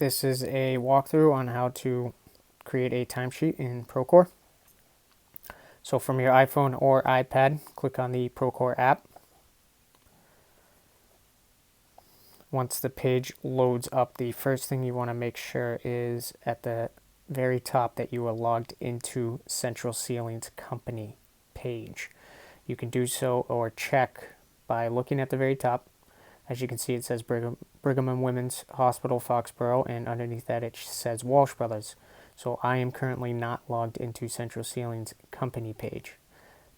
This is a walkthrough on how to create a timesheet in Procore. So from your iPhone or iPad, click on the Procore app. Once the page loads up, the first thing you want to make sure is at the very top that you are logged into Central Ceiling's company page. You can do so or check by looking at the very top. As you can see, it says Brigham and Women's Hospital, Foxborough, and underneath that it says Walsh Brothers. So I am currently not logged into Central Ceiling's company page.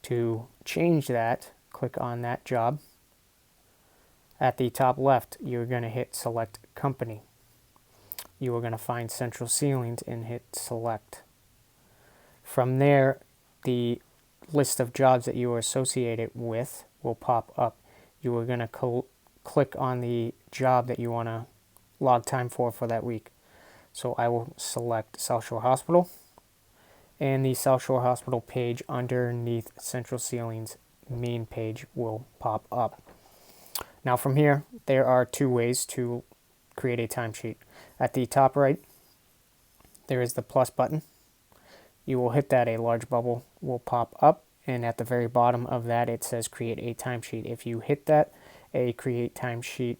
To change that, click on that job. At the top left, you're going to hit Select Company. You are going to find Central Ceilings and hit Select. From there, the list of jobs that you are associated with will pop up. You are going to click on the job that you want to log time for that week. So I will select South Shore Hospital, and the South Shore Hospital page underneath Central Ceiling's main page will pop up. Now from here, there are two ways to create a timesheet. At the top right, there is the plus button. You will hit that, a large bubble will pop up, and at the very bottom of that it says create a timesheet. If you hit that, a create timesheet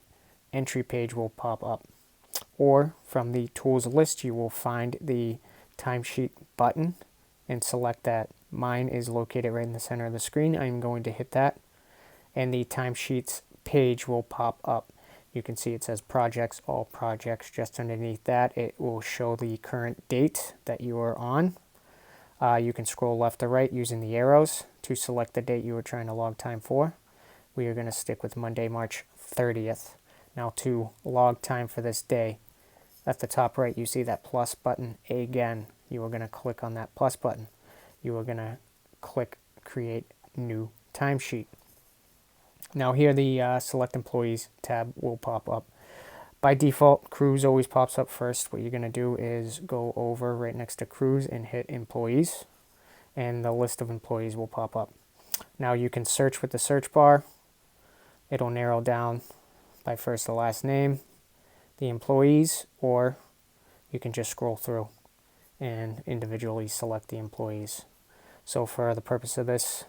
entry page will pop up. Or from the tools list, you will find the timesheet button and select that. Mine is located right in the center of the screen. I'm going to hit that, and the timesheets page will pop up. You can see it says projects, all projects. Just underneath that, it will show the current date that you are on. You can scroll left to right using the arrows to select the date you are trying to log time for. We are going to stick with Monday, March 30th. Now to log time for this day, at the top right you see that plus button again. You are going to click on that plus button. You are going to click Create New Timesheet. Now here the Select Employees tab will pop up. By default, Crews always pops up first. What you're going to do is go over right next to Crews and hit Employees, and the list of employees will pop up. Now you can search with the search bar. It'll narrow down by first to last name, the employees, or you can just scroll through and individually select the employees. So for the purpose of this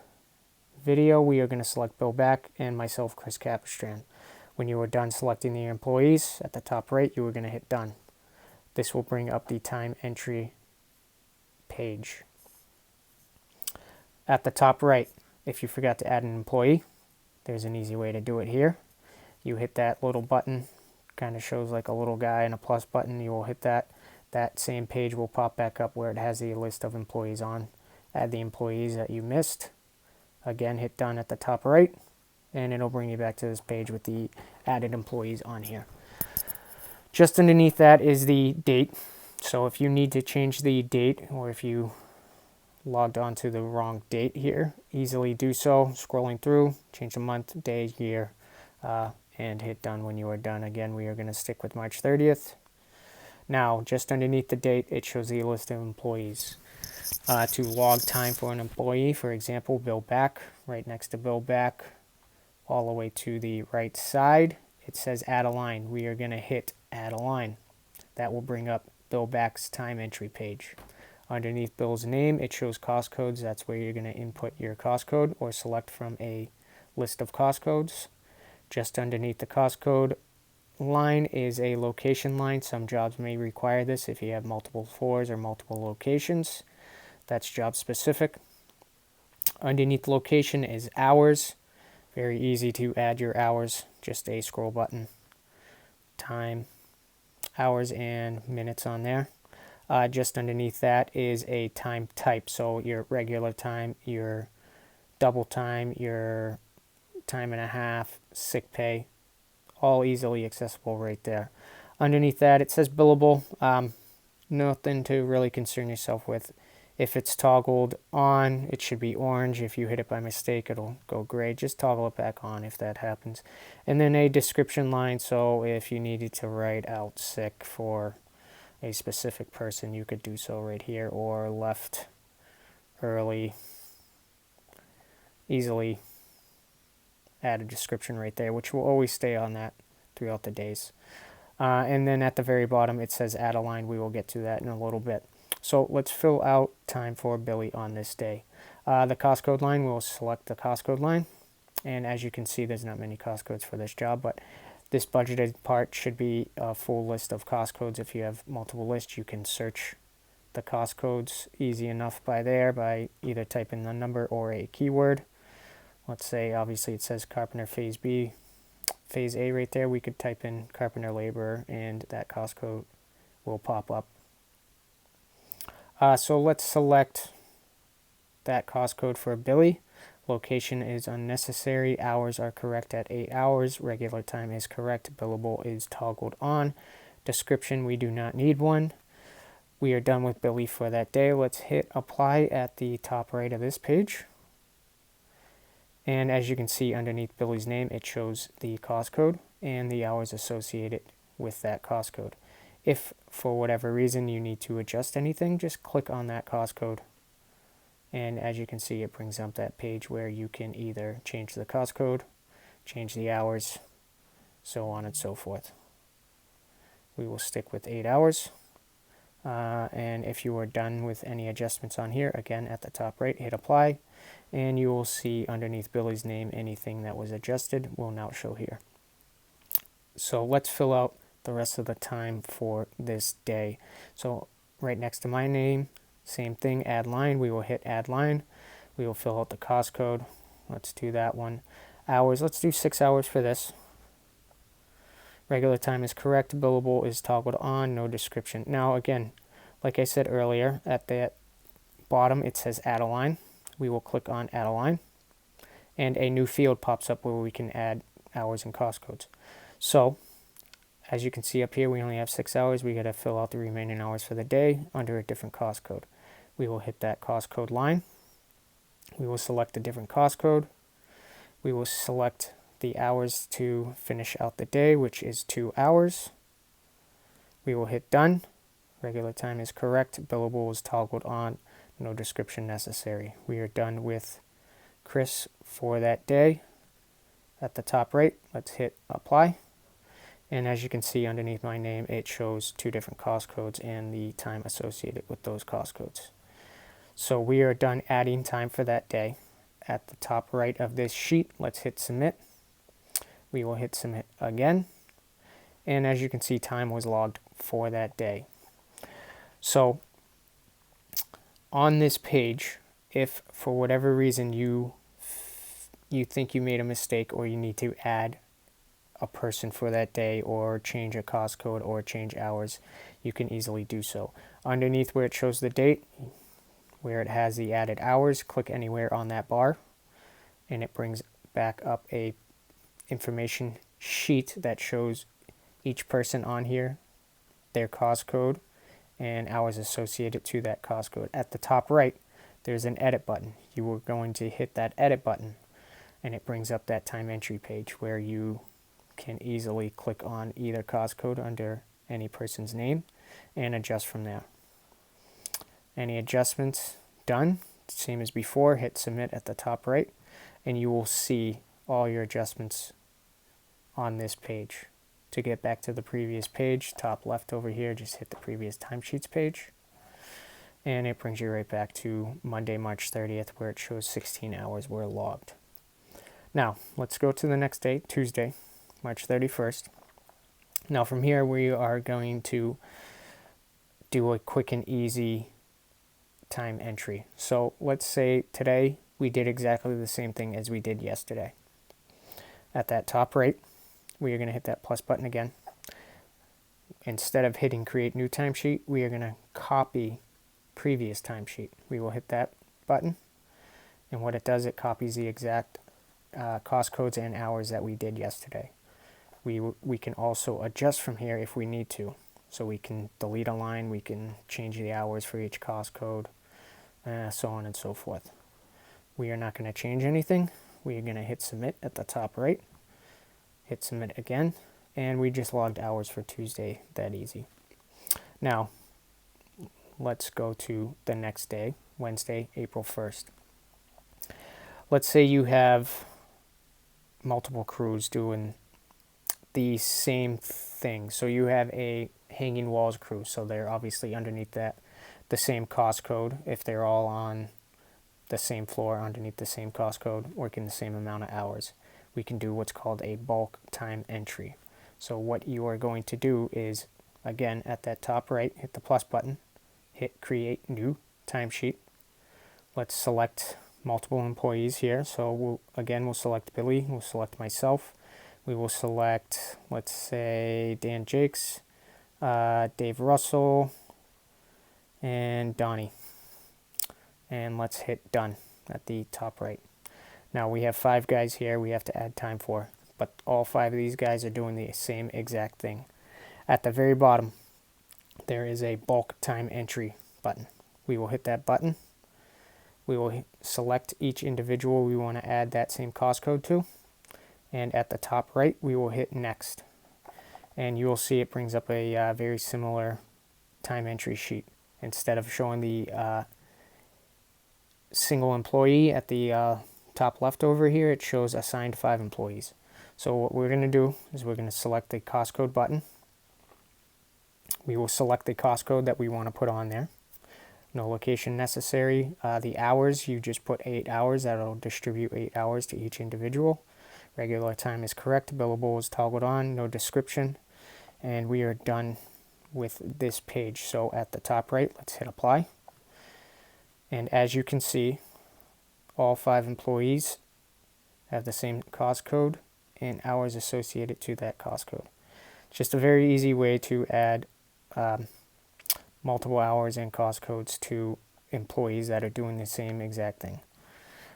video, we are going to select Bill Back and myself, Chris Capistran. When you are done selecting the employees, at the top right, you are going to hit Done. This will bring up the time entry page. At the top right, if you forgot to add an employee, there's an easy way to do it here. You hit that little button, kind of shows like a little guy and a plus button. You will hit that. That same page will pop back up where it has the list of employees on. Add the employees that you missed. Again, hit Done at the top right, and it'll bring you back to this page with the added employees on here. Just underneath that is the date. So if you need to change the date, or if you logged on to the wrong date here, easily do so. Scrolling through, change the month, day, year, and hit Done when you are done. Again, we are going to stick with March 30th. Now, just underneath the date, it shows the list of employees. To log time for an employee, for example, Bill Back, right next to Bill Back, all the way to the right side, it says Add a Line. We are going to hit Add a Line. That will bring up Bill Back's time entry page. Underneath Bill's name, it shows cost codes. That's where you're going to input your cost code or select from a list of cost codes. Just underneath the cost code line is a location line. Some jobs may require this if you have multiple floors or multiple locations. That's job specific. Underneath location is hours. Very easy to add your hours. Just a scroll button. Time, hours, and minutes on there. Just underneath that is a time type. So your regular time, your double time, your time and a half, sick pay, all easily accessible right there. Underneath that it says billable. Nothing to really concern yourself with. If it's toggled on, it should be orange. If you hit it by mistake, it'll go gray. Just toggle it back on if that happens. And then a description line, so if you needed to write out sick for a specific person, you could do so right here, or left early. Easily add a description right there, which will always stay on that throughout the days. And then at the very bottom, it says add a line. We will get to that in a little bit. So let's fill out time for Billy on this day. The cost code line, we'll select the cost code line. And as you can see, there's not many cost codes for this job, but this budgeted part should be a full list of cost codes. If you have multiple lists, you can search the cost codes easy enough by either typing the number or a keyword. Let's say, obviously it says carpenter phase B, phase A right there. We could type in carpenter labor and that cost code will pop up. So let's select that cost code for Billy. Location is unnecessary. Hours are correct at 8 hours. Regular time is correct. Billable is toggled on. Description, we do not need one. We are done with Billy for that day. Let's hit apply at the top right of this page. And as you can see underneath Billy's name, it shows the cost code and the hours associated with that cost code. If for whatever reason you need to adjust anything, just click on that cost code. And as you can see, it brings up that page where you can either change the cost code, change the hours, so on and so forth. We will stick with 8 hours. And if you are done with any adjustments on here, again at the top right, hit apply. And you will see underneath Billy's name, anything that was adjusted will now show here. So let's fill out the rest of the time for this day. So right next to my name, same thing, add line. We will hit add line. We will fill out the cost code. Let's do that one. Hours, let's do 6 hours for this. Regular time is correct. Billable is toggled on. No description. Now again, like I said earlier, at the bottom it says add a line. We will click on add a line. And a new field pops up where we can add hours and cost codes. So as you can see up here, we only have 6 hours. We got to fill out the remaining hours for the day under a different cost code. We will hit that cost code line. We will select a different cost code. We will select the hours to finish out the day, which is 2 hours. We will hit done. Regular time is correct. Billable is toggled on. No description necessary. We are done with Chris for that day. At the top right, let's hit apply. And as you can see underneath my name, it shows 2 different cost codes and the time associated with those cost codes. So we are done adding time for that day. At the top right of this sheet, let's hit submit. We will hit submit again. And as you can see, time was logged for that day. So on this page, if for whatever reason you think you made a mistake or you need to add a person for that day or change a cost code or change hours, you can easily do so. Underneath where it shows the date, where it has the added hours, click anywhere on that bar and it brings back up a information sheet that shows each person on here, their cost code and hours associated to that cost code. At the top right, there's an edit button. You are going to hit that edit button and it brings up that time entry page where you can easily click on either cost code under any person's name and adjust from there. Any adjustments done, same as before, hit submit at the top right and you will see all your adjustments on this page. To get back to the previous page, top left over here, just hit the previous timesheets page and it brings you right back to Monday, March 30th, where it shows 16 hours were logged. Now let's go to the next day, Tuesday, March 31st. Now from here we are going to do a quick and easy time entry. So let's say today we did exactly the same thing as we did yesterday. At that top right, we are going to hit that plus button again. Instead of hitting create new timesheet, we are going to copy previous timesheet. We will hit that button and what it does, it copies the exact cost codes and hours that we did yesterday. We can also adjust from here if we need to. So we can delete a line, we can change the hours for each cost code, so on and so forth. We are not going to change anything. We are going to hit submit at the top right. Hit submit again, and we just logged hours for Tuesday, that easy. Now, let's go to the next day, Wednesday, April 1st. Let's say you have multiple crews doing the same thing. So you have a hanging walls crew, so they're obviously underneath that, the same cost code. If they're all on the same floor underneath the same cost code, working the same amount of hours, we can do what's called a bulk time entry. So what you are going to do is, again, at that top right, hit the plus button, hit create new timesheet. Let's select multiple employees here. So we'll select Billy, we'll select myself, we will select, let's say, Dan Jakes, Dave Russell, and Donnie. And let's hit done at the top right. Now we have 5 guys here we have to add time for, but all 5 of these guys are doing the same exact thing. At the very bottom, there is a bulk time entry button. We will hit that button. We will select each individual we want to add that same cost code to. And at the top right, we will hit next. And you will see it brings up a very similar time entry sheet. Instead of showing the single employee at the top left over here, it shows assigned 5 employees. So what we're going to do is we're going to select the cost code button. We will select the cost code that we want to put on there. No location necessary. The hours, you just put 8 hours. That'll distribute 8 hours to each individual. Regular time is correct. Billable is toggled on. No description. And we are done with this page. So at the top right, let's hit apply. And as you can see, all 5 employees have the same cost code and hours associated to that cost code. Just a very easy way to add multiple hours and cost codes to employees that are doing the same exact thing.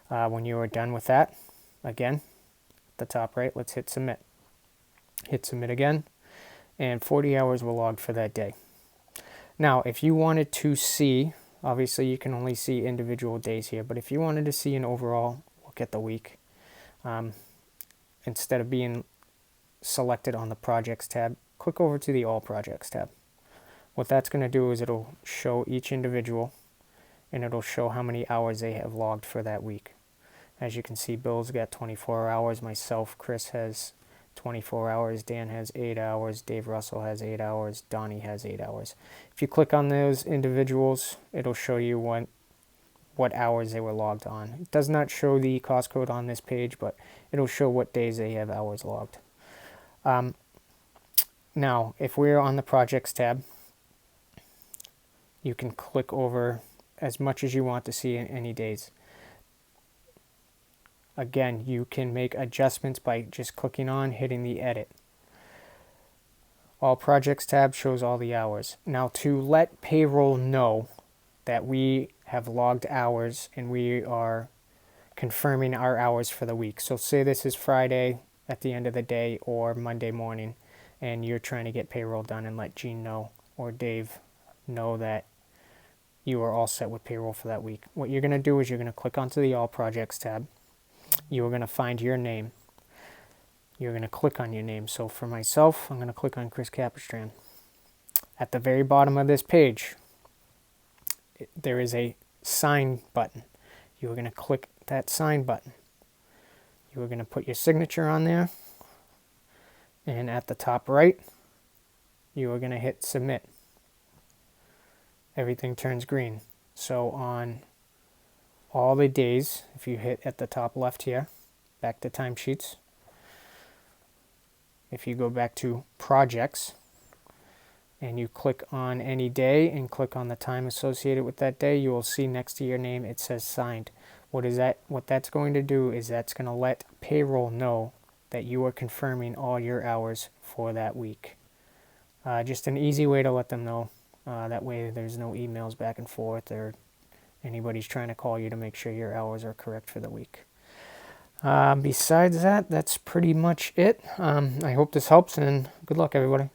When you are done with that, again, at the top right, let's hit submit. Hit submit again, and 40 hours were logged for that day. Now, if you wanted to see, obviously you can only see individual days here, but if you wanted to see an overall look at the week, instead of being selected on the projects tab, click over to the all projects tab. What that's going to do is it'll show each individual and it'll show how many hours they have logged for that week. As you can see, Bill's got 24 hours, myself, Chris has 24 hours, Dan has 8 hours, Dave Russell has 8 hours, Donnie has 8 hours. If you click on those individuals, it'll show you what hours they were logged on. It does not show the cost code on this page, but it'll show what days they have hours logged. Now, if we're on the projects tab, you can click over as much as you want to see in any days. Again, you can make adjustments by just clicking on, hitting the edit. All projects tab shows all the hours. Now, to let payroll know that we have logged hours and we are confirming our hours for the week. So say this is Friday at the end of the day or Monday morning, and you're trying to get payroll done and let Gene know or Dave know that you are all set with payroll for that week. What you're going to do is you're going to click onto the All Projects tab. You are going to find your name. You're going to click on your name. So for myself, I'm going to click on Chris Capistrand. At the very bottom of this page, there is a sign button. You are going to click that sign button. You are going to put your signature on there. And at the top right, you are going to hit submit. Everything turns green. So on all the days, if you hit at the top left here, back to timesheets, if you go back to projects and you click on any day and click on the time associated with that day, you will see next to your name it says signed. What that's going to do is that's going to let payroll know that you are confirming all your hours for that week. Just an easy way to let them know. That way there's no emails back and forth or anybody's trying to call you to make sure your hours are correct for the week. Besides that, that's pretty much it. I hope this helps, and good luck, everybody.